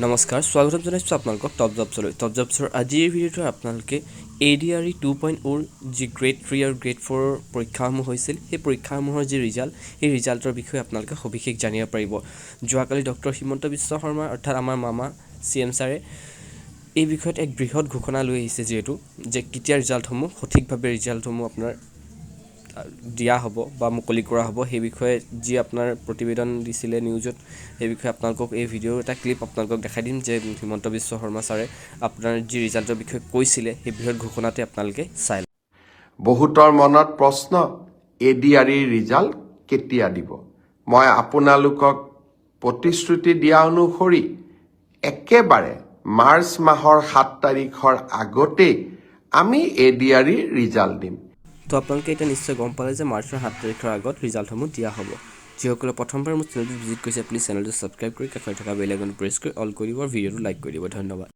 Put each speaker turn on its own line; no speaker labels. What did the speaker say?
নমস্কাৰ স্বাগতম জনাইছোঁ আপোনালোকক টপ জবছৰ আজিৰ ভিডিঅ'টো আপোনালোকে ADRE 2.0 যি গ্ৰেড 3 আৰু গ্ৰেড 4 পৰীক্ষাসমূহ হৈছিল সেই পৰীক্ষাসমূহৰ যি ৰিজাল্ট সেই ৰিজাল্টৰ বিষয়ে আপোনালোকে সবিশেষ জানিব পাৰিব যোৱাকালি ডক্টৰ হিমন্ত বিশ্ব শৰ্মা অৰ্থাৎ আমাৰ মামা CM ছাৰে এই বিষয়ত এক বৃহৎ ঘোষণা লৈ আহিছে যিহেতু যে কেতিয়া ৰিজাল্টসমূহ সঠিকভাৱে ৰিজাল্টসমূহ আপোনাৰ দিয়া হ'ব বা মুকলি কৰা হ'ব সেই বিষয়ে যি আপোনাৰ প্ৰতিবেদন দিছিলে নিউজত সেই বিষয়ে আপোনালোকক এই ভিডিঅ'ৰ এটা ক্লিপ আপোনালোকক দেখাই দিম যে হিমন্ত বিশ্ব শৰ্মা ছাৰে আপোনাৰ যি ৰিজাল্টৰ বিষয়ে কৈছিলে সেই বৃহৎ ঘোষণাতে আপোনালোকে চাই
বহুতৰ মনত প্ৰশ্ন ADRE ৰিজাল্ট কেতিয়া দিব মই আপোনালোকক প্ৰতিশ্ৰুতি দিয়া অনুসৰি একেবাৰে মাৰ্চ মাহৰ 7 তাৰিখৰ আগতে আমি ADRE ৰিজাল্ট দিম
তো আপোনালোকে এটা নিশ্চয় গম পালে যে মাৰ্চৰ 7 তাৰিখৰ আগত ৰিজাল্টসমূহ দিয়া হ'ব যিসকলে প্ৰথমবাৰ মোৰ চেনেলটো ভিজিট কৰিছে প্লিজ চেনেলটো ছাবস্ক্ৰাইব কৰি কাষত থকা বেল আইকনটো প্ৰেছ কৰি অল কৰি দিব আৰু ভিডিঅ'টো লাইক কৰি দিব ধন্যবাদ